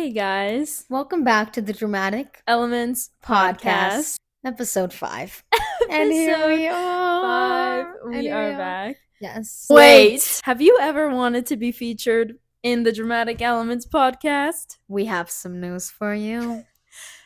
Hey guys, Welcome back to the Dramatic Elements Podcast, episode 5. And here Episode we are. 5. We are back. Yes. Wait, have you ever wanted to be featured in the Dramatic Elements podcast? We have some news for you.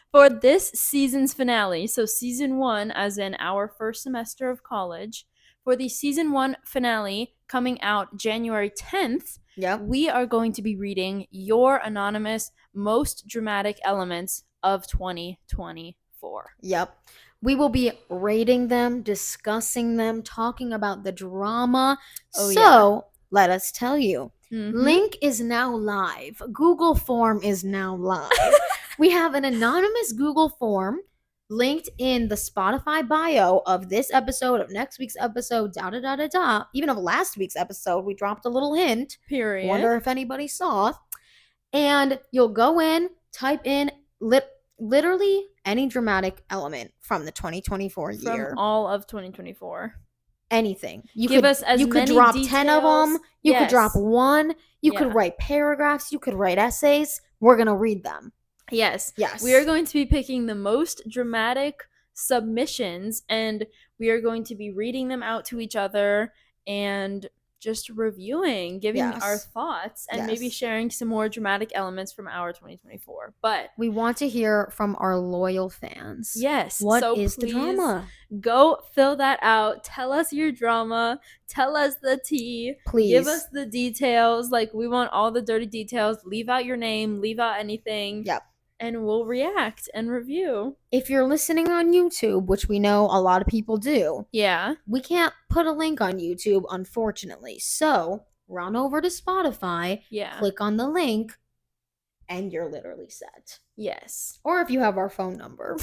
For this season's finale, so season 1, as in our first semester of college, for the season 1 finale coming out January 10th, we are going to be reading your anonymous most dramatic elements of 2024. Yep. We will be rating them, discussing them, talking about the drama. Let us tell you. Link is now live. Google form is now live. We have an anonymous Google form linked in the Spotify bio of this episode, of next week's episode, even of last week's episode. We dropped a little hint. Period. Wonder if anybody saw. And you'll go in, type in literally any dramatic element from the 2024 year. From all of 2024. Anything. You could drop details. 10 of them. You could drop 1. You could write paragraphs. You could write essays. We're going to read them. Yes. We are going to be picking the most dramatic submissions, and we are going to be reading them out to each other and just reviewing, giving our thoughts, and maybe sharing some more dramatic elements from our 2024. But we want to hear from our loyal fans. Yes. What is the drama? Go fill that out. Tell us your drama. Tell us the tea. Please. Give us the details. Like, we want all the dirty details. Leave out your name. Leave out anything. Yep. And we'll react and review. If you're listening on YouTube, which we know a lot of people do, we can't put a link on YouTube, unfortunately. So run over to Spotify, click on the link, and you're literally set. Yes. Or if you have our phone number,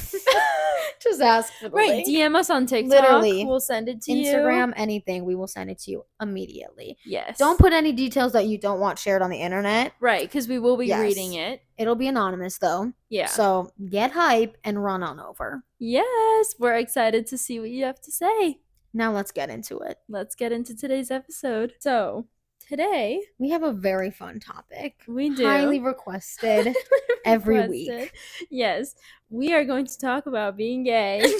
just ask for the link. DM us on TikTok. Literally. We'll send it to you. Instagram, anything. We will send it to you immediately. Yes. Don't put any details that you don't want shared on the internet. Right, because we will be reading it. It'll be anonymous, though. Yeah. So get hype and run on over. Yes. We're excited to see what you have to say. Now let's get into it. Let's get into today's episode. So today we have a very fun topic. We do. Highly requested every week. Yes. We are going to talk about being gay. Yay!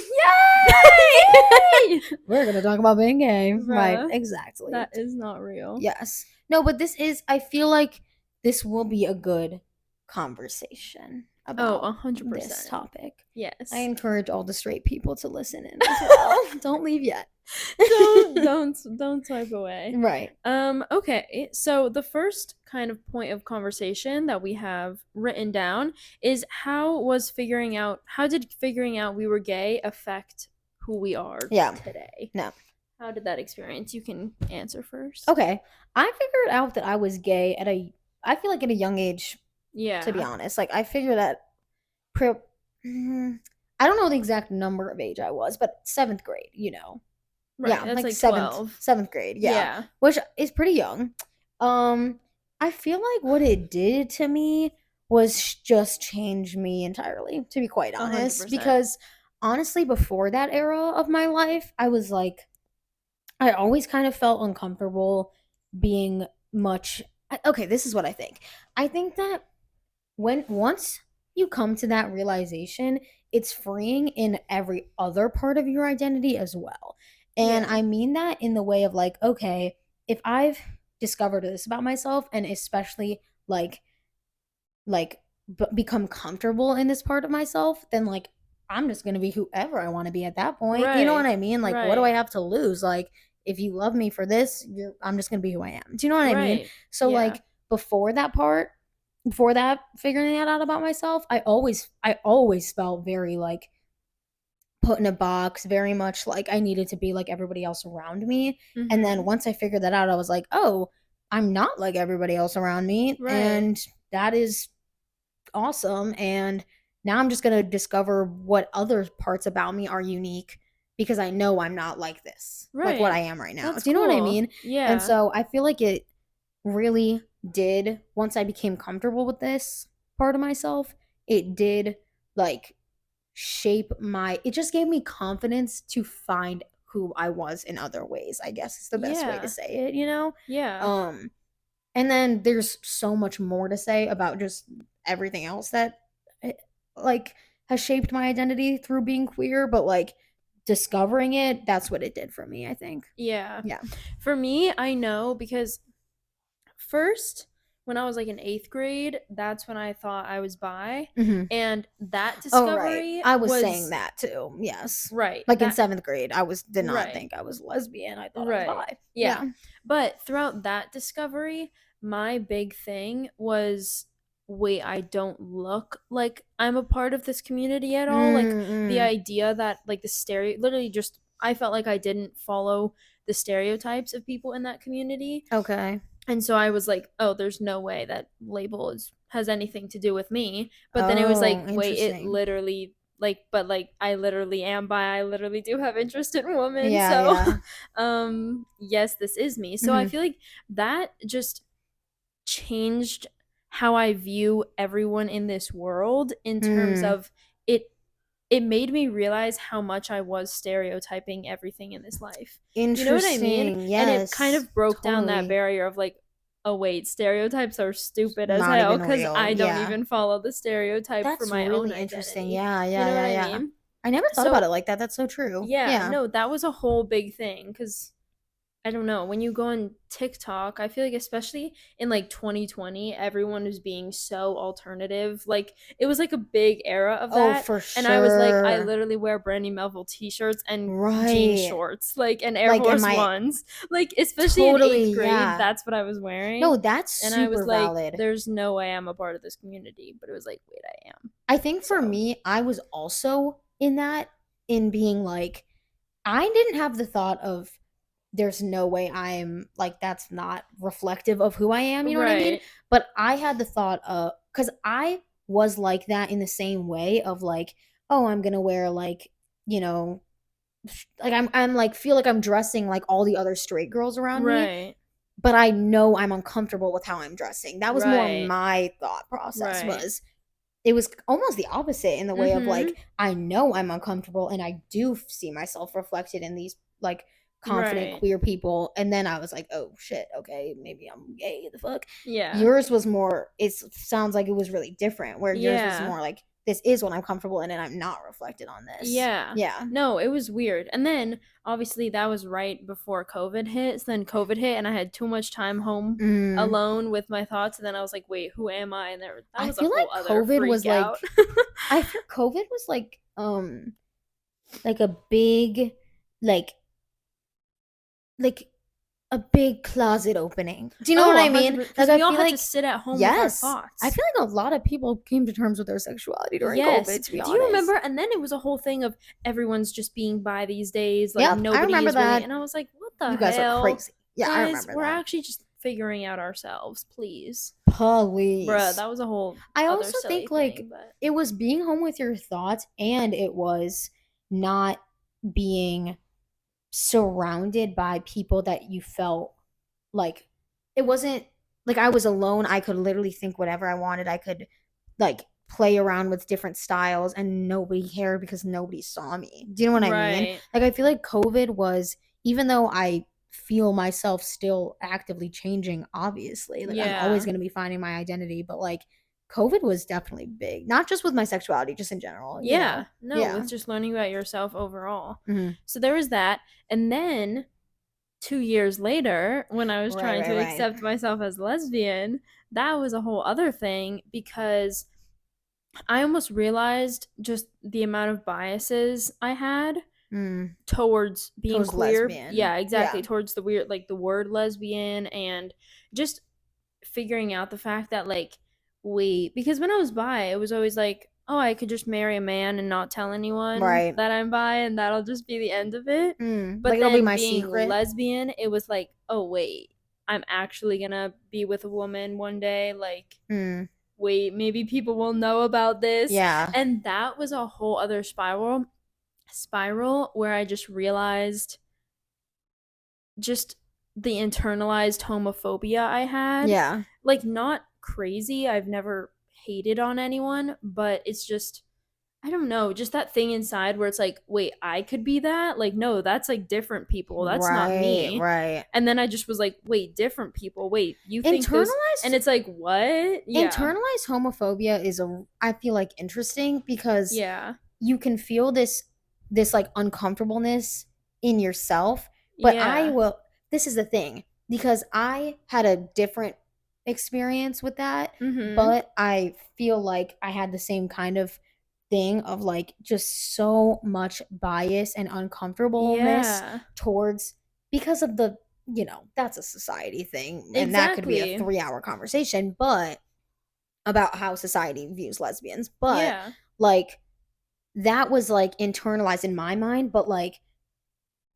We're going to talk about being gay. Bruh, right, exactly. That is not real. Yes. No, but I feel like this will be a good conversation about 100%. this topic. Yes. I encourage all the straight people to listen in as well. Don't leave yet. don't swipe away. Right. Okay, so the first kind of point of conversation that we have written down is how did figuring out we were gay affect who we are today? No. How did that experience? You can answer first. Okay. I figured out that I was gay at a young age. Yeah. To be honest, like I figured that I don't know the exact number of age I was, but 7th grade, Right, yeah, that's like 12. 7th grade, yeah, which is pretty young. I feel like what it did to me was just change me entirely, to be quite honest. 100%. Because honestly, before that era of my life, I was like, I always kind of felt uncomfortable being much. Okay, this is what I think. I think that once you come to that realization, it's freeing in every other part of your identity as well. And I mean that in the way of like, okay, if I've discovered this about myself, and especially become comfortable in this part of myself, then like I'm just gonna be whoever I want to be at that point. Right. You know what I mean? Like, what do I have to lose? Like, if you love me for this, I'm just gonna be who I am. Do you know what I mean? So like before that, figuring that out about myself, I always felt very like put in a box, very much like I needed to be like everybody else around me. Mm-hmm. And then once I figured that out, I was like, oh, I'm not like everybody else around me. Right. And that is awesome. And now I'm just going to discover what other parts about me are unique, because I know I'm not like this, like what I am right now. That's Do you know what I cool. mean? Yeah. And so I feel like it really did, once I became comfortable with this part of myself, it did like shape it just gave me confidence to find who I was in other ways, I guess is the best way to say it, Yeah. And then there's so much more to say about just everything else that like has shaped my identity through being queer, but like discovering it, that's what it did for me, I think. Yeah. Yeah. For me, I know because first, when I was like in 8th grade, that's when I thought I was bi. Mm-hmm. And that Oh, right. discovery I was saying was that too. Yes. right. Like in That 7th grade, did not right. think I was lesbian. I thought I was Right. bi. Yeah. Yeah. But throughout that discovery, my big thing was wait, I don't look like I'm a part of this community at all. Like the Mm-mm. idea that like the literally just I felt like I didn't follow the stereotypes of people in that community. Okay. And so I was like, oh, there's no way that label has anything to do with me. But then it was like, Oh, wait, it interesting. literally but like I literally am bi. I literally do have interest in women. Yeah, So yeah. yes, this is me. So I Mm-hmm. feel like that just changed how I view everyone in this world in terms Mm. of it made me realize how much I was stereotyping everything in this life. You know what I mean? Interesting. And it kind Yes. of broke down that Totally. barrier of like, oh wait, stereotypes are stupid as Not hell even because real. I don't Yeah. even follow the stereotype for That's my own really interesting. identity. Yeah, You yeah, know what yeah, I yeah. mean? I never thought about So it like that. That's so true. yeah, Yeah. no, that was a whole big thing because I don't know. When you go on TikTok, I feel like especially in like 2020, everyone was being so alternative. Like it was like a big era of Oh, that. for And I was like, I sure. literally wear Brandy Melville t-shirts and jean Right. shorts, like and Air Like, am Force I Ones. Like especially in totally, 8th grade, yeah. that's what I was wearing. No, that's And I was super like, valid. there's no way I'm a part of this community. But it was like, wait, I am. I think for So me, I was also in that, in being like, I didn't have the thought of there's no way I'm like, that's not reflective of who I am, you know what I mean? right, But I had the thought of, because I was like that in the same way of like, oh, I'm gonna wear like, you know, like I'm like feel like I'm dressing like all the other straight girls around me, right, but I know I'm uncomfortable with how I'm dressing. That was more right, my thought process, right. was it was almost the opposite, in the way of Mm-hmm. like, I know I'm uncomfortable and I do see myself reflected in these like confident Right. queer people, and then I was like, oh shit, okay, maybe I'm gay, the fuck. Yeah. Yours was more, it sounds like it was really different, where yours was Yeah. more like, this is what I'm comfortable in and I'm not reflected on this. Yeah. Yeah. No, it was weird. And then obviously that was right before COVID hit. So then COVID hit and I had too much time home Mm. alone with my thoughts. And then I was like, wait, who am I? And that I was a feel whole like other COVID freak was out. like, I feel COVID was like a big, like like a big closet opening. Do you know Oh, what I mean? 100%. Like Because I we all feel had to like, sit at home with our yes. I thoughts. feel like a lot of people came to terms with their sexuality during Yes. COVID, to be Do you remember? honest. And then it was a whole thing of everyone's just being bi these days. Like Yep, I nobody remember is really. that. And I was like, what the You guys are hell? crazy. Yeah, I Guys, remember we're that. actually just figuring out ourselves, please. Bruh, Police. that was a whole I other also silly think like thing, but it was being home with your thoughts, and it was not being surrounded by people that you felt like, it wasn't like I was alone. I could literally think whatever I wanted. I could like play around with different styles and nobody cared because nobody saw me. Do you know what I mean? right. Like I feel like COVID was, even though I feel myself still actively changing, obviously, like I'm always Yeah. going to be finding my identity, but like COVID was definitely big, not just with my sexuality, just in general, you Yeah. know? No, Yeah. with just learning about yourself overall. Hmm. So there was that. And then 2 years later, when I was Right, trying right, to right. accept myself as lesbian, that was a whole other thing because I almost realized just the amount of biases I had Mm. towards being Towards queer. lesbian. Yeah, exactly. Yeah. Towards the weird, like the word lesbian, and just figuring out the fact that, like, wait, because when I was bi, it was always like, oh, I could just marry a man and not tell anyone Right. that I'm bi, and that'll just be the end of it. Like But it'll be then my being secret. lesbian, it was like, oh, wait, I'm actually gonna be with a woman one day. Like, Mm. wait, maybe people will know about this. Yeah. And that was a whole other spiral where I just realized just the internalized homophobia I had. Yeah. Like, not crazy. I've never hated on anyone, but it's just I don't know, just that thing inside where it's like, wait, I could be that? Like, no, that's like different people. That's not Right, me. right. And then I just was like, wait, different people. Wait, you think those, and Internalized it's like, what? Yeah. internalized homophobia is I feel like interesting because Yeah. you can feel this like uncomfortableness in yourself, but I Yeah. will this is the thing because I had a different experience with that, Mhm. but I feel like I had the same kind of thing of like just so much bias and uncomfortableness Yeah. towards because of the that's a society thing and that could be a Exactly. 3-hour conversation, but about how society views lesbians, but Yeah. like that was like internalized in my mind, but like,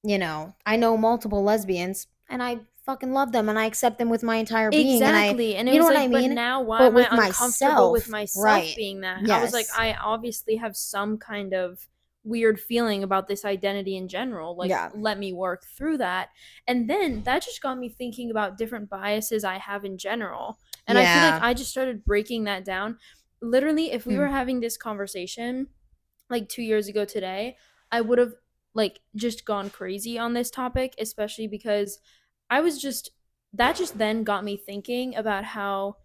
I know multiple lesbians and I fucking love them and I accept them with my entire being and Exactly. And it you know was what I like, but mean? now why But am I with uncomfortable with myself, myself right. being that? I was like, Yes. I obviously have some kind of weird feeling about this identity in general. Like, Yeah. let me work through that. And then that just got me thinking about different biases I have in general. And I feel like Yeah. I just started breaking that down. Literally, if we Hmm. were having this conversation like 2 years ago today, I would have like just gone crazy on this topic, especially because I was just that just then got me thinking about how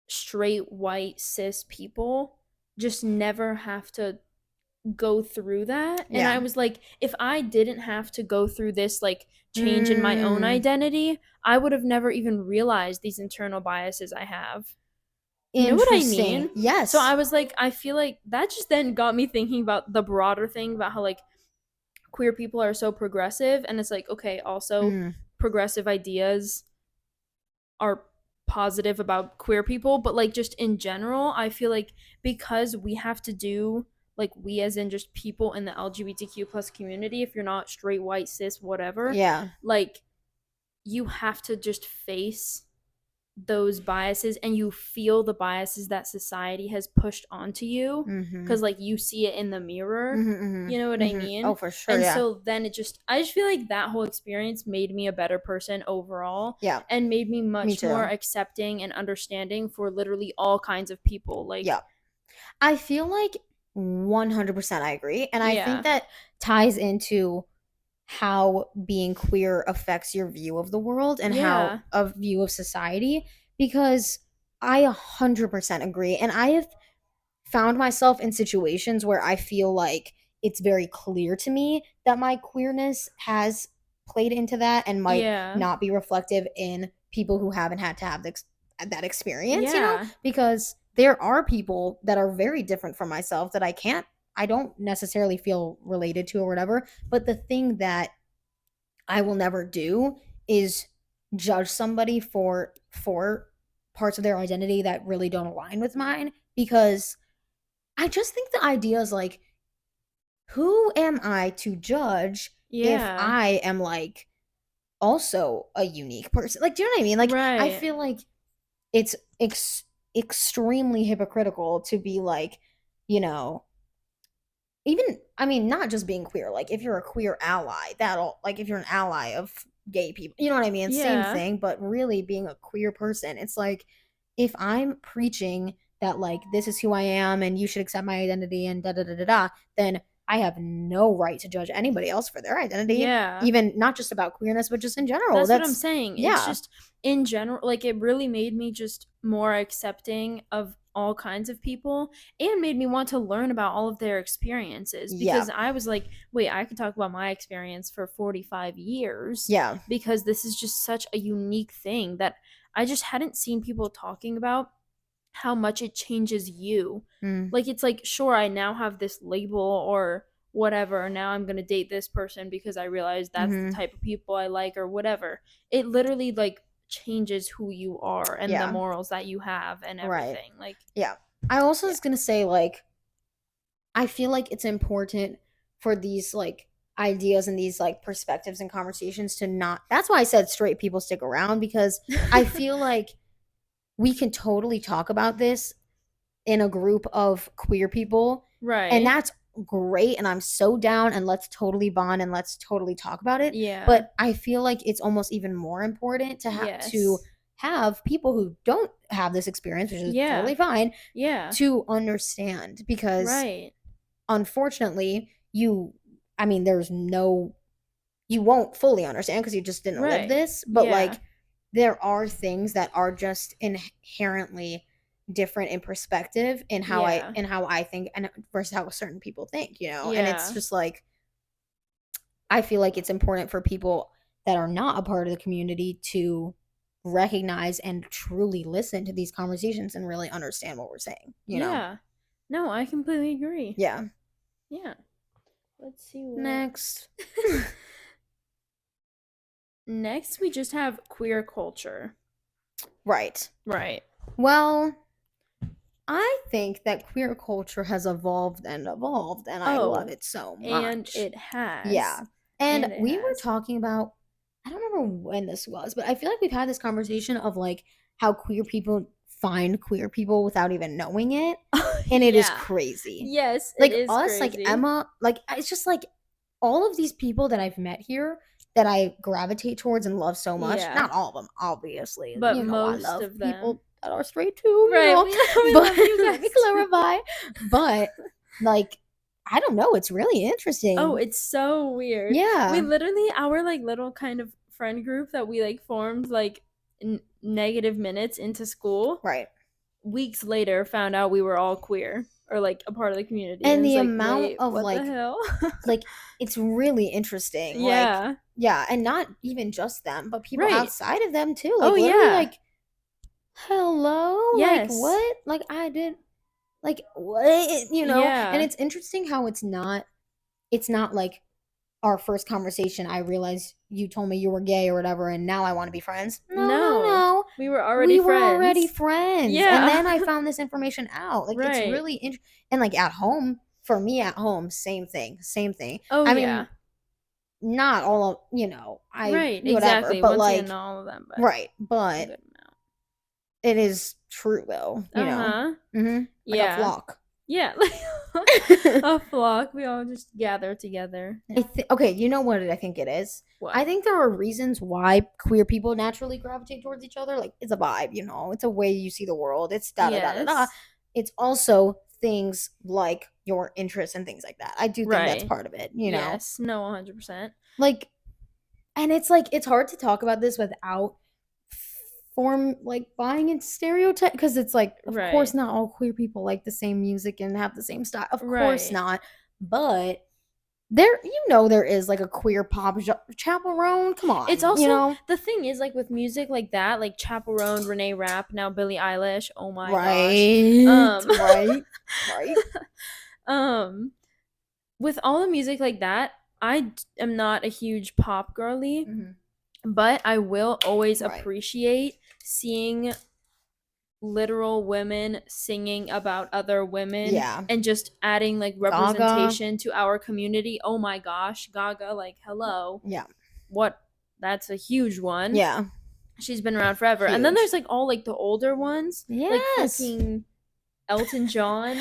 straight white cis people just never have to go through that. And I Yeah. was like, if I didn't have to go through this like change in my own Mm, identity, I would have never even realized these internal biases I have. You know what I interesting. mean? So Yes. I was like, I feel like that just then got me thinking about the broader thing about how like queer people are so progressive, and it's like, okay, also Mm, progressive ideas are positive about queer people, but like just in general, I feel like because we have to do like we as in just people in the LGBTQ plus community, if you're not straight, white, cis, whatever, yeah. like you have to just face those biases and you feel the biases that society has pushed onto you Mhm. because like you see it in the mirror, Mhm. Mhm. you know what I Mhm. Oh, mean? for sure, And yeah. so then I just feel like that whole experience made me a better person overall Yeah. and made me Me much more too. accepting and understanding for literally all kinds of people, like Yeah. I feel like 100% I agree. And I think yeah. that ties into how being queer affects your view of the world and how Yeah. a view of society because I 100% agree. And I have found myself in situations where I feel like it's very clear to me that my queerness has played into that and might Yeah. not be reflective in people who haven't had to have that experience, Yeah. because there are people that are very different from myself that I don't necessarily feel related to or whatever. But the thing that I will never do is judge somebody for parts of their identity that really don't align with mine because I just think the idea is like, who am I to judge if Yeah. I am like also a unique person? Like, do you know what I mean? Like, I Right. feel like it's extremely hypocritical to be like, you know, even I mean, not just being queer. Like, if you're a queer ally, that'll like if you're an ally of gay people, you know what I mean? Same Yeah. thing, but really being a queer person, it's like if I'm preaching that like this is who I am and you should accept my identity and da da da da da, then I have no right to judge anybody else for their identity, Yeah. even not just about queerness, but just in general. That's what I'm That's saying. It's yeah, just in general, like it really made me just more accepting of all kinds of people and made me want to learn about all of their experiences yeah, because I was like, wait, I could talk about my experience for 45 years yeah. because this is just such a unique thing that I just hadn't seen people talking about how much it changes you. Mm, Like it's like, sure, I now have this label or whatever. Now I'm going to date this person because I realize that's the mm-hmm. type of people I like or whatever. It literally like changes who you are and the Yeah, morals that you have and right. everything. Like, Yeah. I also yeah. was gonna say like I feel like it's important for these like ideas and these like perspectives and conversations to not that's why I said straight people stick around because I feel like we can totally talk about this in a group of queer people and Right. that's great and I'm so down and let's totally bond and let's totally talk about it, Yeah. but I feel like it's almost even more important to Yes. have people who don't have this experience, which is Yeah. totally fine, Yeah. to understand because Right. unfortunately, there's no, you won't fully understand because you just didn't live this, but like there are things that are just inherently different in perspective in how I think and versus how certain people think, and it's just like I feel like it's important for people that are not a part of the community to recognize and truly listen to these conversations and really understand what we're saying, know? No, I completely agree. Yeah. Let's see what... Next. Next, we just have queer culture. Right. Well, I think that queer culture has evolved, and I love it so much. And it has. Yeah. And we were talking about, I don't remember when this was, but I feel like we've had this conversation of like how queer people find queer people without even knowing it. And it is crazy. Yes, like it is us, crazy. Like Emma, like it's just like all of these people that I've met here that I gravitate towards and love so much. Not all of them, obviously, but most I love of them. People that are straight too, right? We love you guys. Let me clarify. But like, I don't know. It's really interesting. Oh, it's so weird. Yeah. We literally, our like little kind of friend group that we like formed like negative minutes into school. Right. Weeks later, found out we were all queer or like a part of the community. And the like, amount of what like, the hell? like it's really interesting. Yeah. Like, yeah, and not even just them, but people outside of them too. Like, like, hello. Yes. Like what? Like I did. Like what? And it's interesting how it's not like our first conversation I realized you told me you were gay or whatever and now I want to be friends. No. We were already friends. Yeah. And then I found this information out. Like it's really interesting. And like at home, for me at home, same thing. Oh, I mean, not all of, whatever, exactly. But once like not all of them, but but it is true though, know. Like a flock. Yeah, a flock. We all just gather together. Okay, you know what I think it is? What? I think there are reasons why queer people naturally gravitate towards each other. Like, it's a vibe, it's a way you see the world. It's da-da-da-da-da. It's also things like your interests and things like that. I do think that's part of it, know? Yes, no, 100%. Like, and it's like, it's hard to talk about this without buying into stereotype, because it's like, of course not all queer people like the same music and have the same style, of course not, but there there is like a queer pop chaperone. Come on, it's also the thing is like with music like that, like Chaperone, Renee Rapp, now Billie Eilish, oh my gosh, right. With all the music like that, I am not a huge pop girly. But I will always appreciate seeing literal women singing about other women and just adding like representation to our community. Oh my gosh, Gaga, like hello. Yeah. That's a huge one. Yeah. She's been around forever. Huge. And then there's like all like the older ones. Like fucking Elton John.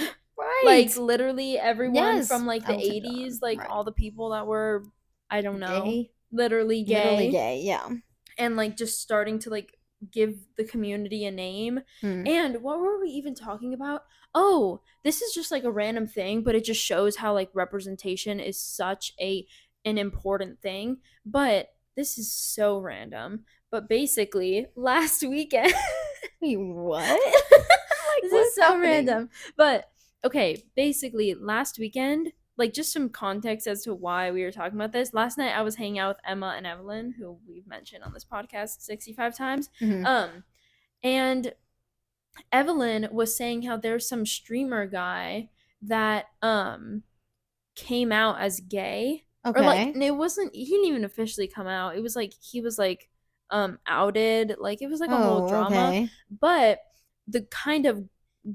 Like literally everyone from like the Elton 80s, John. Like all the people that were, I don't know. Literally gay, yeah. And like just starting to like give the community a name. And what were we even talking about? Oh, this is just like a random thing, but it just shows how like representation is such an important thing. But this is so random. But basically, last weekend Wait, what? This is so random. But okay, basically last weekend, like just some context as to why we were talking about this. Last night I was hanging out with Emma and Evelyn, who we've mentioned on this podcast 65 times. And Evelyn was saying how there's some streamer guy that came out as gay. Okay. Or like it wasn't, he didn't even officially come out. It was like he was like outed. Like it was like a whole drama. Okay. But the kind of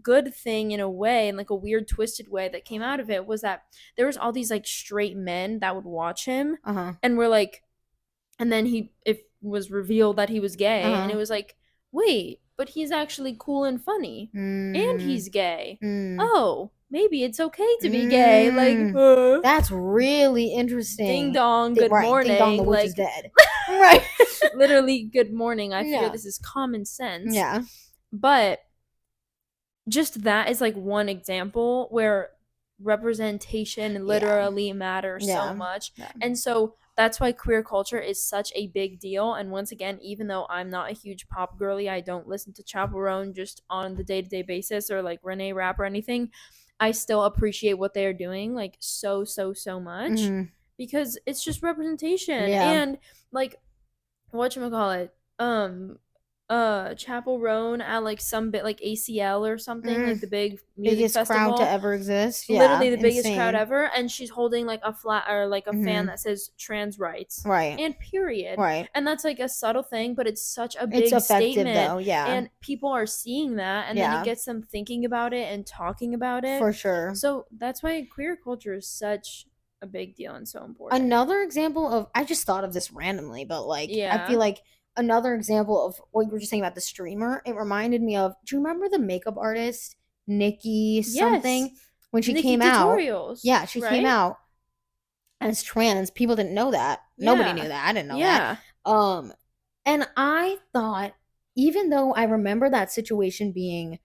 good thing in a way, and like a weird twisted way that came out of it, was that there was all these like straight men that would watch him and were like, and then it was revealed that he was gay, and it was like, wait, but he's actually cool and funny and he's gay. Oh, maybe it's okay to be gay. Like that's really interesting. Ding dong, good morning. Ding dong, the witch is dead. Right. Literally, good morning. I figure this is common sense. Yeah. But just that is like one example where representation literally matters so much. And so that's why queer culture is such a big deal. And once again, even though I'm not a huge pop girly, I don't listen to Chappell Roan just on the day-to-day basis, or like Renee Rapp or anything, I still appreciate what they're doing like so much, because it's just representation. And like, whatchamacallit, Chappell Roan at like some bit like ACL or something, like the big music biggest festival crowd to ever exist. Literally the biggest crowd ever, and she's holding like a flat or like a fan that says trans rights, and period, and that's like a subtle thing, but it's such a big statement though, and people are seeing that, and then it gets them thinking about it and talking about it for sure. So that's why queer culture is such a big deal and so important. Another example of, I just thought of this randomly, but like I feel like another example of what you were just saying about the streamer, it reminded me of, do you remember the makeup artist Nikki something, when she came Tutorials, out? Yeah, she came out as trans. People didn't know that. Nobody knew that. I didn't know that. And I thought, even though I remember that situation being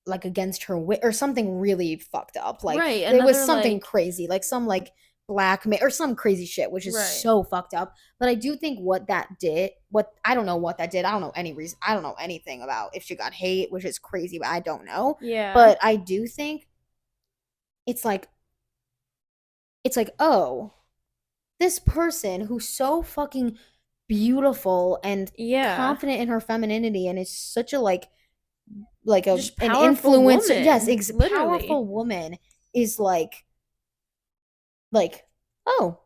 like against her or something really fucked up, like it was something crazy, like some like blackmail or some crazy shit, which is so fucked up. But I do think what that did, I don't know what that did. I don't know any reason. I don't know anything about if she got hate, which is crazy, but I don't know. But I do think it's like, oh, this person who's so fucking beautiful and confident in her femininity, and is such a like an influencer, powerful woman, is like oh,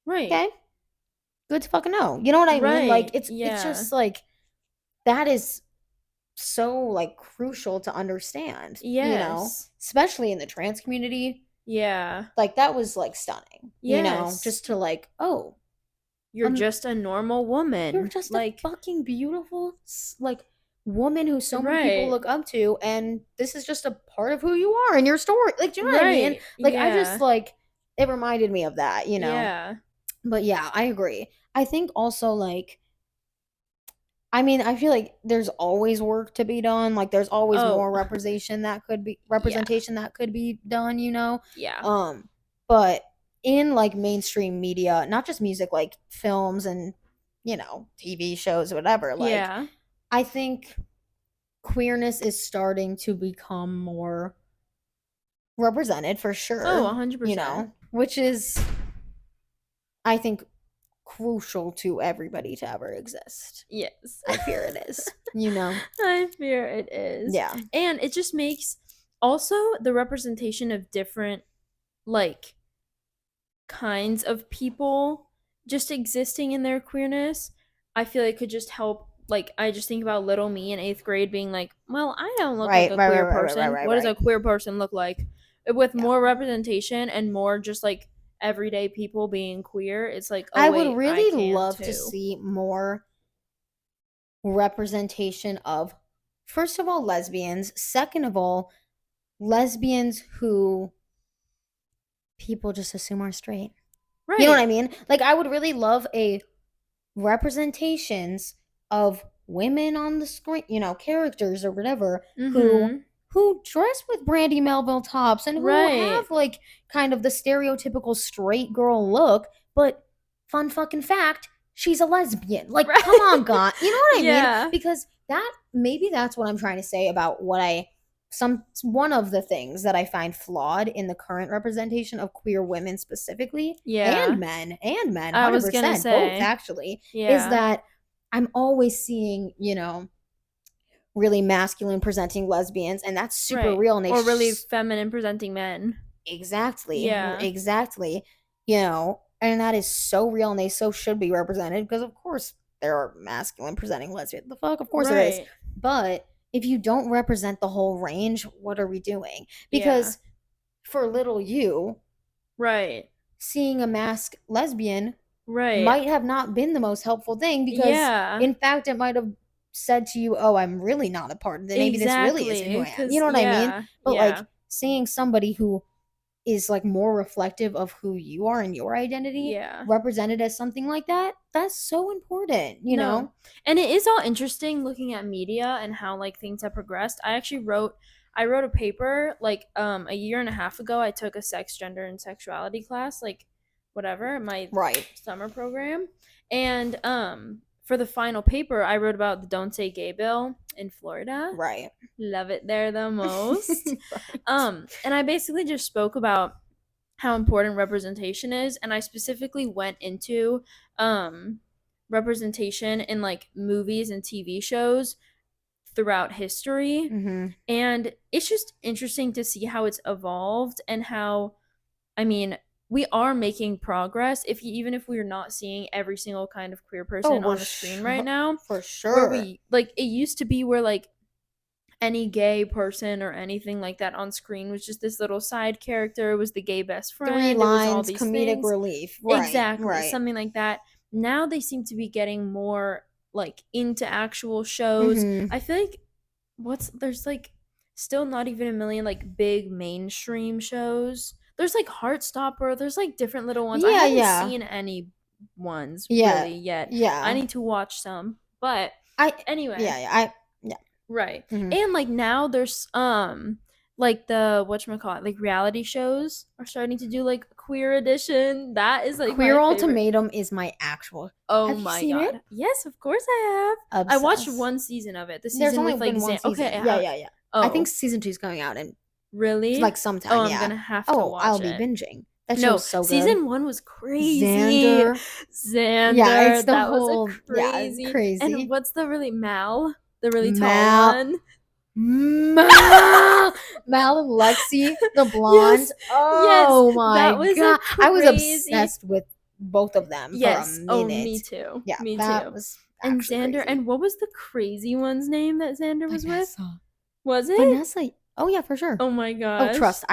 okay, good to fucking know, you know what I mean? Like it's just like, that is so like crucial to understand, you know, especially in the trans community. Like that was like stunning, you know, just to like, oh, you're just a normal woman, you're just like a fucking beautiful like woman who so many people look up to, and this is just a part of who you are in your story, like, do you know what I mean? Like I just like, it reminded me of that, you know. But yeah, I agree. I think also like, I mean, I feel like there's always work to be done, like there's always more representation that could be done, you know. But in like mainstream media, not just music, like films and, you know, TV shows, whatever, like I think queerness is starting to become more represented, for sure. 100%. You know, which is, I think, crucial to everybody to ever exist. I fear it is. You know, I fear it is. And it just makes also the representation of different like kinds of people just existing in their queerness, I feel like could just help. Like, I just think about little me in 8th grade being like, well, I don't look like a queer person. What does a queer person look like? With more representation and more just like everyday people being queer, it's like, oh, I would really love to see more representation of, first of all, lesbians. Second of all, lesbians who people just assume are straight. You know what I mean? Like, I would really love a representations of women on the screen, you know, characters or whatever, who dress with Brandy Melville tops and who have like kind of the stereotypical straight girl look, but fun fucking fact, she's a lesbian. Like, come on, God. You know what I mean? Because maybe that's what I'm trying to say about one of the things that I find flawed in the current representation of queer women specifically, and men, 100%, I was gonna say, both actually, is that I'm always seeing, you know, really masculine presenting lesbians, and that's super real, and or really feminine presenting men. Exactly. You know, and that is so real, and they so should be represented, because of course there are masculine presenting lesbians. The fuck, of course there is. But if you don't represent the whole range, what are we doing? Because for little you, seeing a masked lesbian might have not been the most helpful thing, because in fact it might have said to you, oh, I'm really not a part of it. Maybe this really isn't who I am. You know what I mean? But like seeing somebody who is like more reflective of who you are and your identity represented as something like that, that's so important, you know. And it is all interesting looking at media and how like things have progressed. I I wrote a paper like a year and a half ago. I took a sex, gender, and sexuality class, like whatever, my summer program. And for the final paper, I wrote about the Don't Say Gay bill in Florida. Right. Love it there the most. Right. And I basically just spoke about how important representation is, and I specifically went into representation in like movies and TV shows throughout history. And it's just interesting to see how it's evolved and how, I mean, we are making progress even if we're not seeing every single kind of queer person on the screen right now. For sure. Where we like it used to be where like any gay person or anything like that on screen was just this little side character. It was the gay best friend. 3 lines, all these comedic things. relief. Right, exactly. Right. Something like that. Now they seem to be getting more like into actual shows. I feel like there's like still not even a million like big mainstream shows. There's like Heartstopper. There's like different little ones. I haven't seen any ones really yet. Yeah. I need to watch some. But anyway. Yeah. Right. And like now there's like the whatchamacallit, like reality shows are starting to do like queer edition. That is like Queer Ultimatum is my actual. Oh have my you seen god. It? Yes, of course I have. Obsessed. I watched one season of it. The season There's only with like been one season. Okay. Yeah. Oh. I think season 2 is coming out in really like sometime. Oh, I'm gonna have to watch I'll it. be binging. That show's so good. Season 1 was crazy. Xander. Yeah, it's that was crazy. Yeah, crazy. And what's the really Mal? The really tall one. Mal and Lexi, the blonde. Yes, oh my god. I was obsessed with both of them for a minute. Oh, me too. Yeah, me that too. Was and Xander, crazy. And what was the crazy one's name that Xander was Vanessa. with? Was it? Vanessa. Oh yeah, for sure. Oh my god. Oh, trust.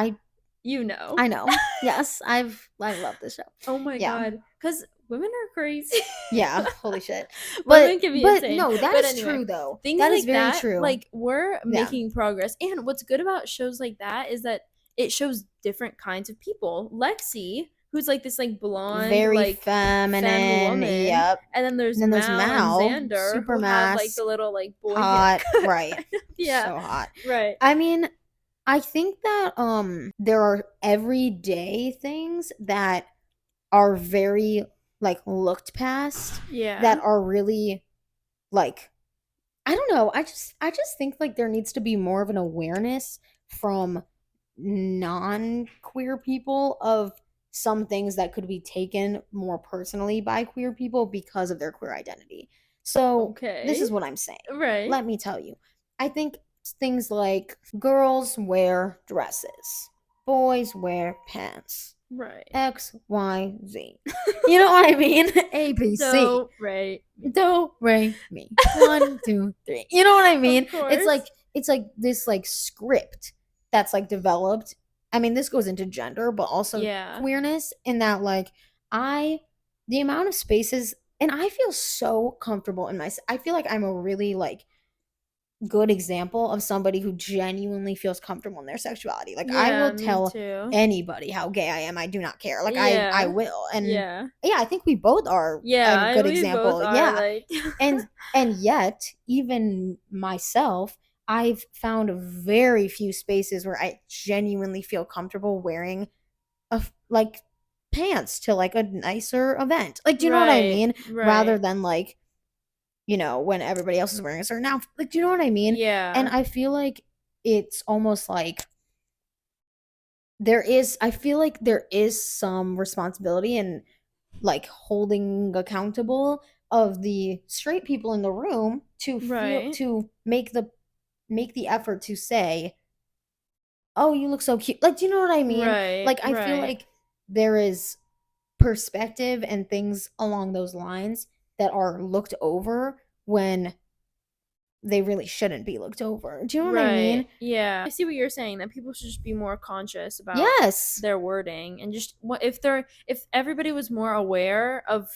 You know. I know. Yes, I love this show. Oh my god. Because women are crazy. Yeah, holy shit. Women can be insane. No, that is true though. Things that like is very that, true. Like we're making progress. And what's good about shows like that is that it shows different kinds of people. Lexi, who's like this like blonde, very like feminine woman. Yep. And then there's Mal and Xander, super who have like the little like boy hot, haircut. right? Yeah, so hot. Right. I mean, I think that there are everyday things that are very like looked past. Yeah. That are really like, I don't know. I just think like there needs to be more of an awareness from non-queer people of some things that could be taken more personally by queer people because of their queer identity. So this is what I'm saying. Right. Let me tell you. I think things like girls wear dresses, boys wear pants. Right. X, Y, Z. You know what I mean? A, B, C. Do, re, mi. 1, 2, 3. You know what I mean? Of course. It's like this like script that's like developed. I mean, this goes into gender, but also queerness in that like the amount of spaces, and I feel so comfortable in myself. I feel like I'm a really like good example of somebody who genuinely feels comfortable in their sexuality. Like I will tell anybody how gay I am. I do not care. Like I will. And I think we both are a good example. Like... and yet even myself, I've found very few spaces where I genuinely feel comfortable wearing like pants to like a nicer event. Like, do you know what I mean? Right. Rather than like, you know, when everybody else is wearing a certain outfit. Like, do you know what I mean? Yeah. And I feel like it's almost like I feel like there is some responsibility in like holding accountable of the straight people in the room to feel, to make the effort to say, oh, you look so cute. Like, do you know what I mean? Like, I feel like there is perspective and things along those lines that are looked over when they really shouldn't be looked over. Do you know what I mean? Yeah. I see what you're saying, that people should just be more conscious about their wording, and just if everybody was more aware of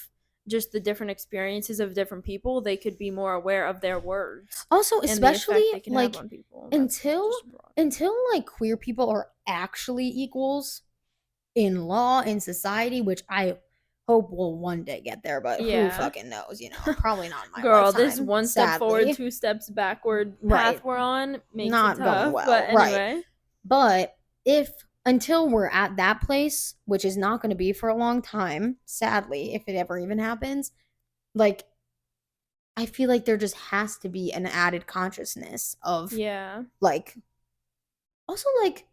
just the different experiences of different people, they could be more aware of their words. Also, especially like until like queer people are actually equals in law, in society, which I hope we'll one day get there, but who Yeah. fucking knows, you know? Probably not in my Girl, this lifetime, one step forward, sadly. two steps backward path Right. we're on makes it Not going tough. But well. Right. anyway. But if until we're at that place, which is not going to be for a long time, sadly, if it ever even happens, like I feel like there just has to be an added consciousness of Yeah. like also like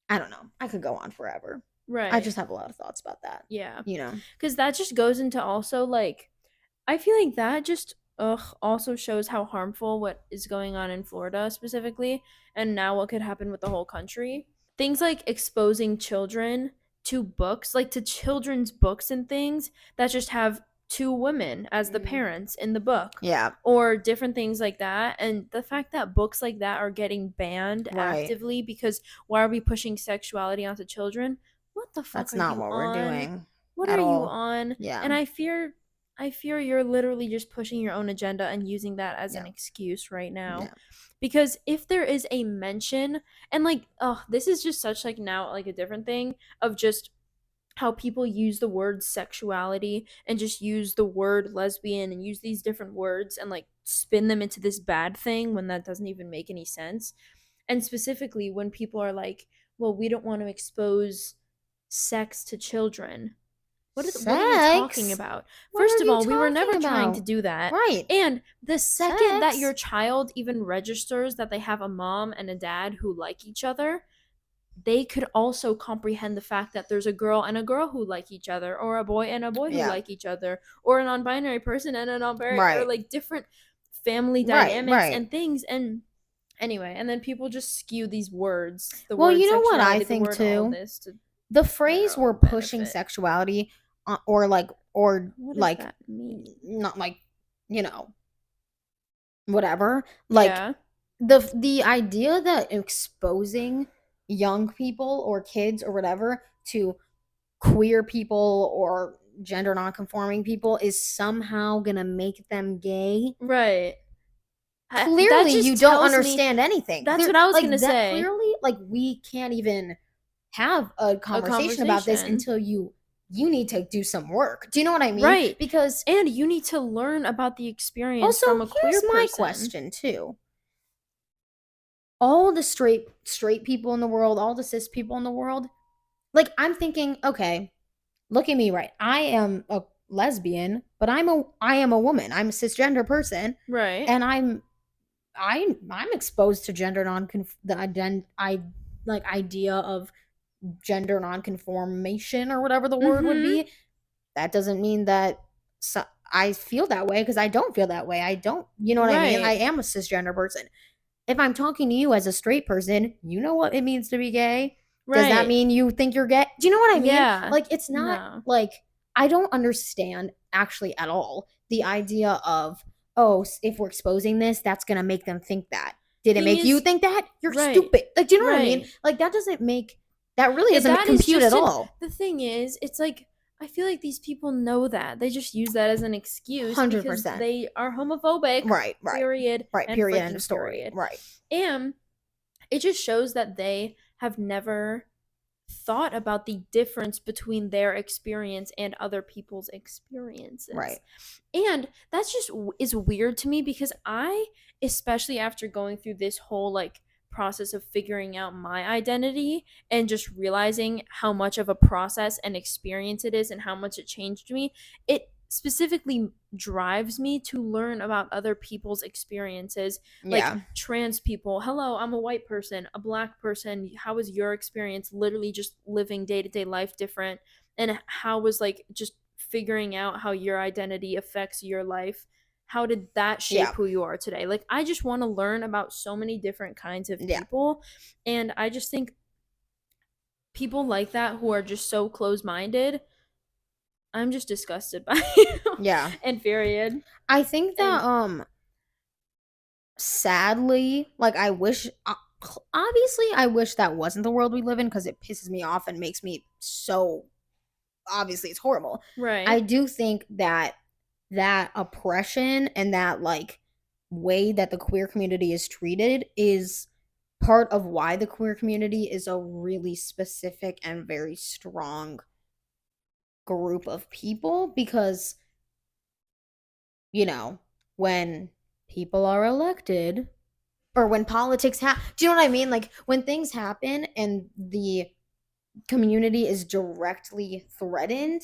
I don't know. I could go on forever. Right. I just have a lot of thoughts about that. Yeah. You know. Cuz that just goes into also like I feel like that just also shows how harmful what is going on in Florida specifically and now what could happen with the whole country. Things like exposing children to books, like to children's books and things that just have two women as the parents in the book. Yeah. Or different things like that. And the fact that books like that are getting banned actively because why are we pushing sexuality onto children? What the fuck That's are not you what we're on? doing. What At are you all. on? Yeah. And I fear you're literally just pushing your own agenda and using that as an excuse right now. Yeah. Because if there is a mention and like this is just such like now like a different thing of just how people use the word sexuality and just use the word lesbian and use these different words and like spin them into this bad thing when that doesn't even make any sense. And specifically when people are like, well, we don't want to expose sex to children. What are we talking about? First of all, we were never trying to do that. Right. And the second that Sex. your child even registers that they have a mom and a dad who like each other, they could also comprehend the fact that there's a girl and a girl who like each other, or a boy and a boy who like each other, or a non-binary person and a non-binary, or like different family dynamics and things. And anyway, and then people just skew these words. The word you know what I sexuality, think the word too? all this to the phrase their we're own pushing benefit. sexuality or What like does that mean? not like you know whatever like Yeah. the idea that exposing young people or kids or whatever to queer people or gender nonconforming people is somehow gonna make them gay. Right. Clearly you don't understand anything. That's what I was gonna that say. clearly like we can't even have a conversation about this until you need to do some work. Do you know what I mean? Right. Because and you need to learn about the experience also, from a queer here's my person. question too. All the straight people in the world, all the cis people in the world, like I'm thinking, okay, look at me, right? I am a lesbian, but I am a woman. I'm a cisgender person, right? And I'm exposed to gender idea of gender nonconformation or whatever the word would be. That doesn't mean that I feel that way because I don't feel that way. I don't, you know what I mean? I am a cisgender person. If I'm talking to you as a straight person, you know what it means to be gay. Does that mean you think you're gay? Do you know what I mean? Yeah. Like it's not like I don't understand actually at all the idea of if we're exposing this, that's gonna make them think that. Did it make you think that? You're stupid. Like, do you know what I mean? Like that doesn't make that really doesn't compute at all. The thing is, it's like I feel like these people know that. They just use that as an excuse 100%. Because they are homophobic. Right. Period. Right. Period. End of story. Period. Right. And it just shows that they have never thought about the difference between their experience and other people's experiences. Right. And that's just is weird to me because I, especially after going through this whole like process of figuring out my identity and just realizing how much of a process and experience it is and how much it changed me, it specifically drives me to learn about other people's experiences. Like trans people, hello, I'm a white person, a black person, how was your experience literally just living day-to-day life different, and how was like just figuring out how your identity affects your life, how did that shape who you are today? Like I just want to learn about so many different kinds of people, and I just think people like that who are just so close-minded, I'm just disgusted by and period. I think that sadly, like I wish obviously I wish that wasn't the world we live in because it pisses me off and makes me so obviously it's horrible. Right. I do think that oppression and that like way that the queer community is treated is part of why the queer community is a really specific and very strong group of people because, you know, when people are elected or when politics do you know what I mean? Like when things happen and the community is directly threatened,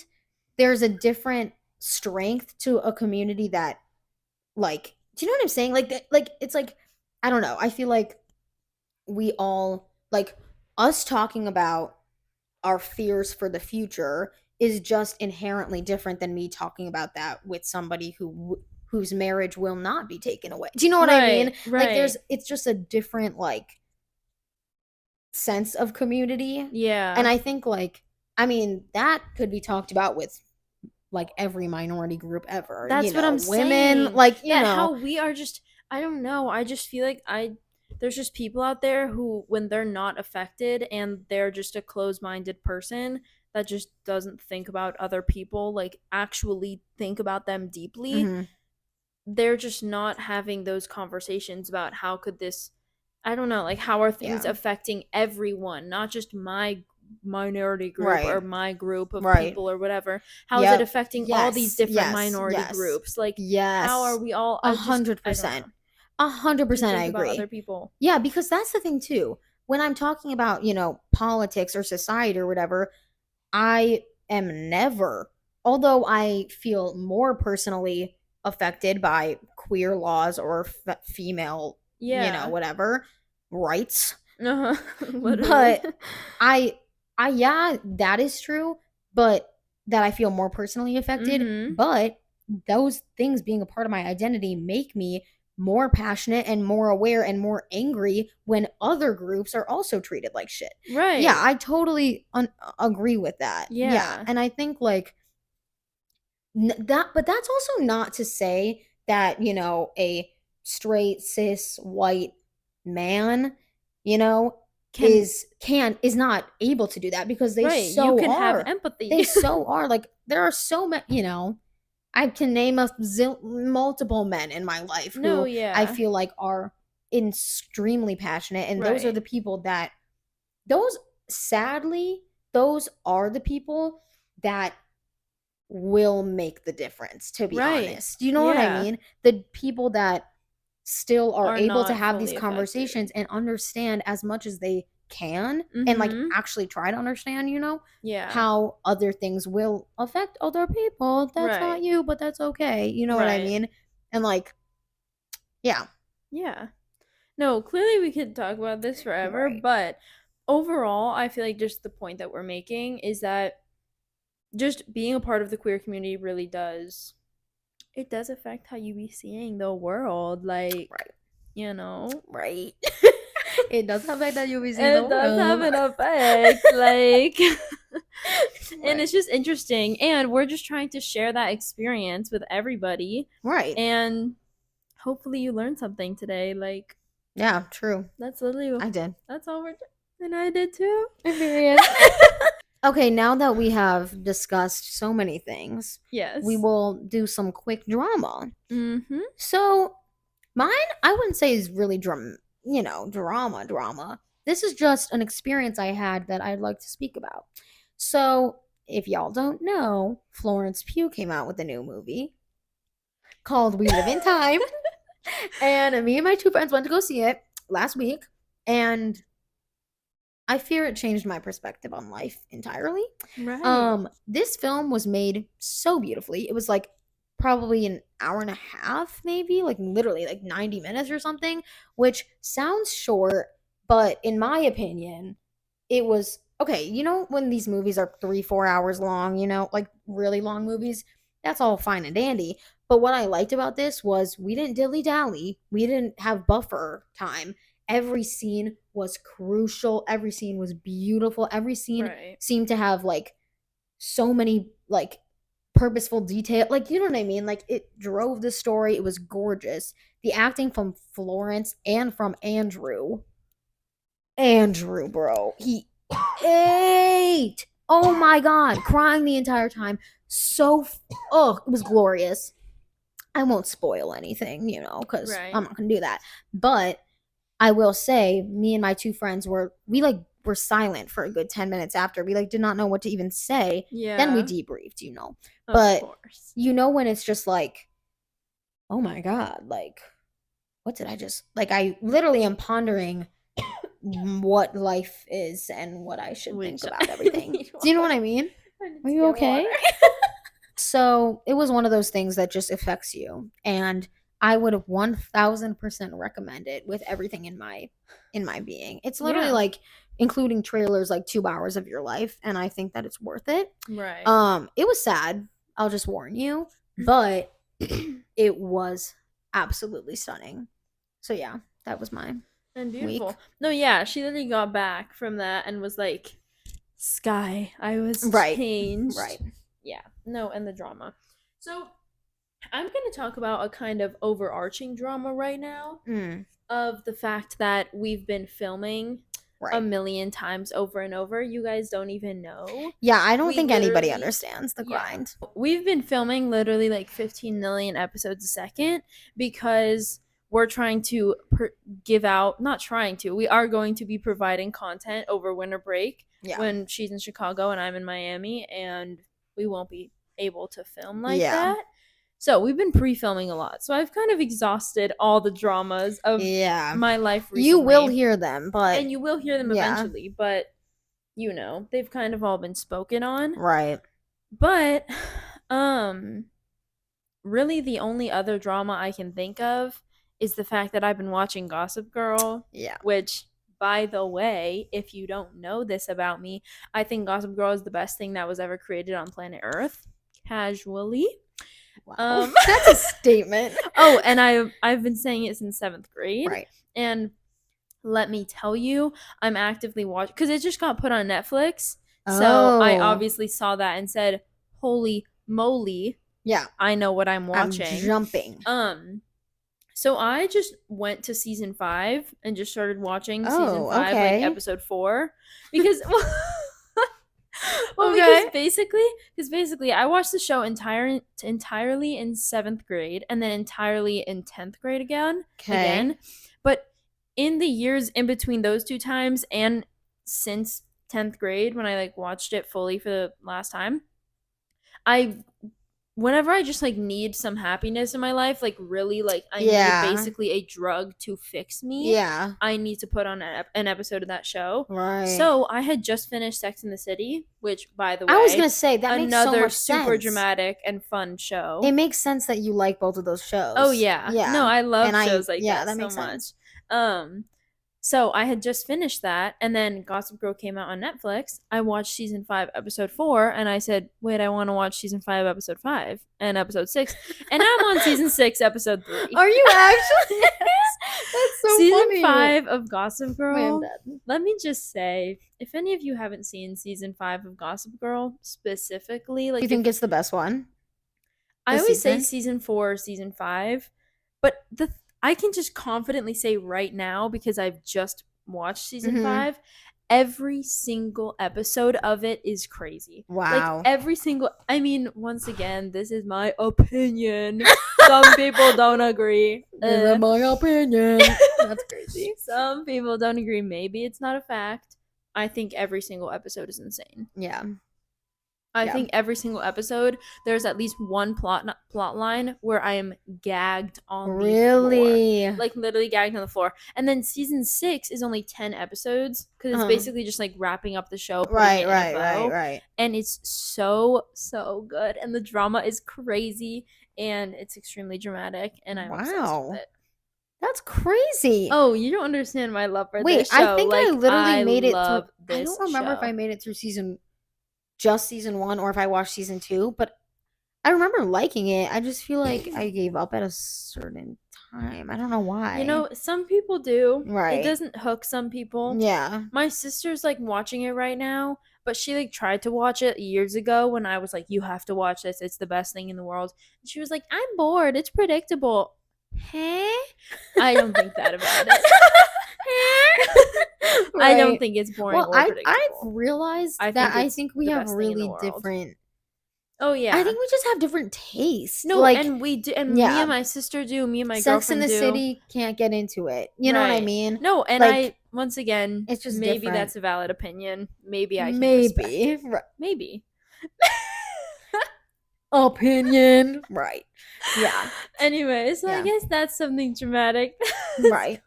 there's a different strength to a community that, like, do you know what I'm saying? Like it's like, I don't know. I feel like we all, like, us talking about our fears for the future is just inherently different than me talking about that with somebody whose marriage will not be taken away. Do you know what I mean? Like it's just a different, like, sense of community. Yeah. And I think, like, I mean, that could be talked about with like every minority group ever. That's what I'm women, saying. like, that how we are just, I don't know. I just feel like there's just people out there who, when they're not affected and they're just a closed-minded person that just doesn't think about other people, like actually think about them deeply, mm-hmm. they're just not having those conversations about how could this, I don't know, like how are things affecting everyone, not just my minority group or my group of people or whatever. How is it affecting all these different minority groups? Like, how are we all 100%. 100%, I agree. About other people. Yeah, because that's the thing too. When I'm talking about, politics or society or whatever, I am never, although I feel more personally affected by queer laws or female, whatever rights. But yeah, that is true. But that I feel more personally affected. Mm-hmm. But those things being a part of my identity make me more passionate and more aware and more angry when other groups are also treated like shit. Right. Yeah, I totally agree with that. Yeah. And I think, like, that, but that's also not to say that, a straight cis white man, is not able to do that, because they so you can are. have empathy. They so are. Like, there are so many, I can name multiple men in my life who I feel like are extremely passionate, and those are the people that, sadly, those are the people that will make the difference, to be honest. You know what I mean? The people that still are able to have these conversations and understand as much as they can, and, like, actually try to understand, how other things will affect other people. That's not you, but that's okay. You know what I mean? And, like, yeah. No, clearly we could talk about this forever, but overall, I feel like just the point that we're making is that just being a part of the queer community really does, it does affect how you be seeing the world. Like, Right. It does affect that you be seeing the world. It does have an effect. Like, and it's just interesting. And we're just trying to share that experience with everybody. Right. And hopefully you learned something today. Like, yeah, true. That's literally I did. That's all we're doing. And I did too. Okay, now that we have discussed so many things, yes, we will do some quick drama. Mm-hmm. So, mine, I wouldn't say is really drama. This is just an experience I had that I'd like to speak about. So, if y'all don't know, Florence Pugh came out with a new movie called We Live in Time. And me and my two friends went to go see it last week. And I fear it changed my perspective on life entirely. Right. This film was made so beautifully. It was like probably an hour and a half, maybe, like literally like 90 minutes or something, which sounds short, but in my opinion, it was okay. When these movies are 3-4 hours long, like really long movies, that's all fine and dandy. But what I liked about this was we didn't dilly-dally. We didn't have buffer time. Every scene was crucial. Every scene was beautiful. Every scene seemed to have, like, so many, like, purposeful detail. Like, you know what I mean? Like, it drove the story. It was gorgeous. The acting from Florence and from Andrew, bro, he ate. Oh my god, crying the entire time. It was glorious. I won't spoil anything, because I'm not gonna do that. But I will say, me and my two friends we were silent for a good 10 minutes after. We like did not know what to even say. Yeah. Then we debriefed, you know. Of But course. you know when it's just like, oh my God, like, what did I just like? I literally am pondering what life is and what I should think about everything. Do you know what I mean? Are you okay? So it was one of those things that just affects you, and I would have 1000% recommend it with everything in my being. It's literally like including trailers, like 2 hours of your life, and I think that it's worth it. Right. It was sad. I'll just warn you, but it was absolutely stunning. So yeah, that was mine. And beautiful. Week. No, yeah, she literally got back from that and was like, Skye, I was changed. Right. Yeah. No, and the drama. So I'm going to talk about a kind of overarching drama right now of the fact that we've been filming a million times over and over. You guys don't even know. Yeah, I don't think anybody understands the grind. We've been filming literally like 15 million episodes a second because we're trying to we are going to be providing content over winter break when she's in Chicago and I'm in Miami, and we won't be able to film like that. So we've been pre-filming a lot. So I've kind of exhausted all the dramas of my life recently. You will hear them, but... And you will hear them eventually, but, you know, they've kind of all been spoken on. Right. But, really the only other drama I can think of is the fact that I've been watching Gossip Girl. Yeah. Which, by the way, if you don't know this about me, I think Gossip Girl is the best thing that was ever created on planet Earth. Casually. Wow. That's a statement. Oh, and I've been saying it since 7th grade. Right. And let me tell you, I'm actively watching because it just got put on Netflix. Oh. So I obviously saw that and said, "Holy moly!" Yeah, I know what I'm watching. I'm jumping. So I just went to season 5 and just started watching season 5, like episode 4, because. Well, because basically, I watched the show entirely in 7th grade and then entirely in 10th grade again. But in the years in between those two times and since 10th grade, when I like watched it fully for the last time, whenever I just like need some happiness in my life, like really like I need basically a drug to fix me. Yeah. I need to put on an episode of that show. Right. So I had just finished Sex and the City, which by the way, I was gonna say that makes so much another sense. super dramatic and fun show. It makes sense that you like both of those shows. Oh yeah. Yeah. No, I love shows like that makes so sense. much. So I had just finished that, and then Gossip Girl came out on Netflix. I watched season 5, episode 4, and I said, wait, I want to watch season 5, episode 5, and episode 6. And I'm on season 6, episode 3. Are you actually? That's so season funny. Season 5 of Gossip Girl. Let me just say, if any of you haven't seen season 5 of Gossip Girl, specifically, like, you think it's the best one? I always say season 4 or season 5, but I can just confidently say right now, because I've just watched season 5, every single episode of it is crazy. Wow. Like every single, I mean, once again, this is my opinion. Some people don't agree. This is my opinion. That's crazy. Some people don't agree. Maybe it's not a fact. I think every single episode is insane. Yeah. I think every single episode, there's at least one plot line where I am gagged on the floor. Like, literally gagged on the floor. And then season 6 is only 10 episodes, because it's basically just, like, wrapping up the show. Right. And it's so, so good. And the drama is crazy, and it's extremely dramatic, and I'm obsessed with it. That's crazy. Oh, you don't understand my love for this show. I think I literally made it through. I don't remember if I made it through season 1 or if I watched season 2, but I remember liking it. I just feel like I gave up at a certain time. I don't know why. You know, some people do. Right. It doesn't hook some people. Yeah. My sister's like watching it right now, but she like tried to watch it years ago when I was like, you have to watch this. It's the best thing in the world. And she was like, I'm bored. It's predictable. Hey? I don't think that about it. Right. I don't think it's boring or predictable. I've realized that I think we have really different. Oh yeah, I think we just have different tastes. No, like, and we do, and me and my sister do. Me and my Sex girlfriend in the do. City can't get into it. You know what I mean? No, and like, once again, it's just maybe different. That's a valid opinion. Maybe I can respect it. Right. Maybe. Opinion. Right. Yeah. Anyway, so I guess that's something dramatic. Right.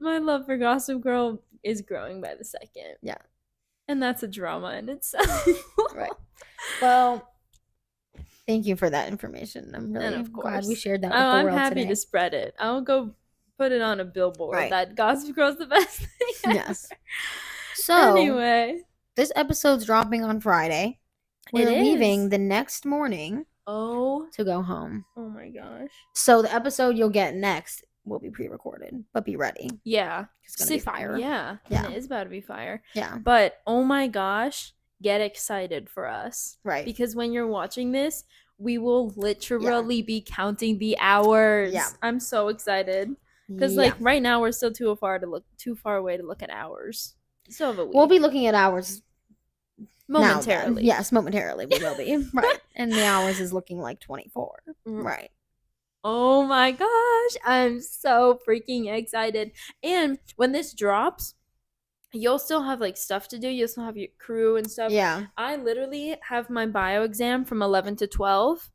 My love for Gossip Girl is growing by the second. Yeah. And that's a drama in itself. Right. Well, thank you for that information. I'm really glad we shared that with the world I'm happy today. to spread it. I'll go put it on a billboard that Gossip Girl's the best thing ever. Yes. So, anyway, this episode's dropping on Friday. We're leaving the next morning to go home. Oh my gosh. So the episode you'll get next will be pre-recorded, but be ready. Yeah. It's going to be fire. Yeah. And it is about to be fire. Yeah. But, oh my gosh, get excited for us. Right. Because when you're watching this, we will literally be counting the hours. Yeah. I'm so excited. Because, right now we're still too far away to look at hours. Still have a week. We'll be looking at hours momentarily. Yes, momentarily we will be. Right. And the hours is looking like 24. Right. Oh my gosh. I'm so freaking excited. And when this drops, you'll still have stuff to do. You'll still have your crew and stuff. Yeah. I literally have my bio exam from 11 to 12.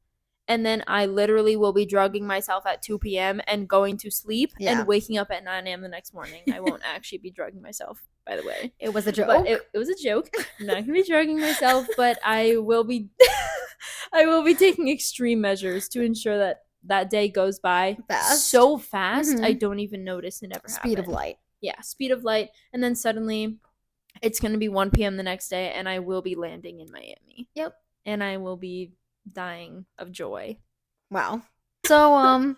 And then I literally will be drugging myself at 2 p.m. and going to sleep and waking up at 9 a.m. the next morning. I won't actually be drugging myself, by the way. It was a joke. But it was a joke. I'm not going to be drugging myself, but I will be taking extreme measures to ensure that day goes by so fast, I don't even notice it ever happened. Speed of light. Yeah, speed of light. And then suddenly it's going to be 1 p.m. the next day and I will be landing in Miami. Yep. And I will be dying of joy. Wow. So,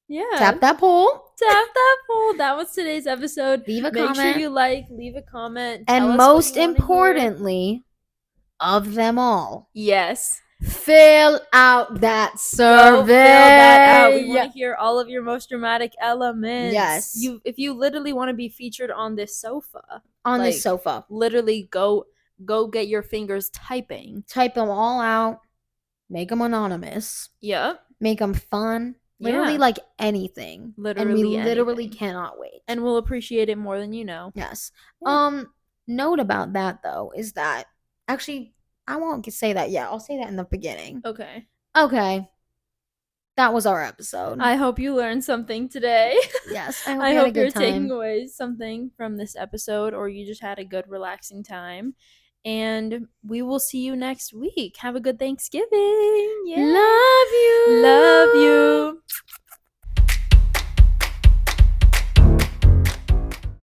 yeah. Tap that poll. That was today's episode. Leave a comment. Make sure you leave a comment. And most importantly, of them all. Yes. Fill out that survey. Fill that out. We want to hear all of your most dramatic elements. Yes. If you literally want to be featured on this sofa. This sofa. Literally go get your fingers typing. Type them all out. Make them anonymous. Yep. Make them fun. Literally anything. Literally and we literally cannot wait. And we'll appreciate it more than you know. Yes. Yeah. Note about that though is that actually I won't say that yet. I'll say that in the beginning. Okay. That was our episode. I hope you learned something today. Yes. I hope you're taking away something from this episode or you just had a good relaxing time. And we will see you next week. Have a good Thanksgiving. Yeah. Love you. Love you.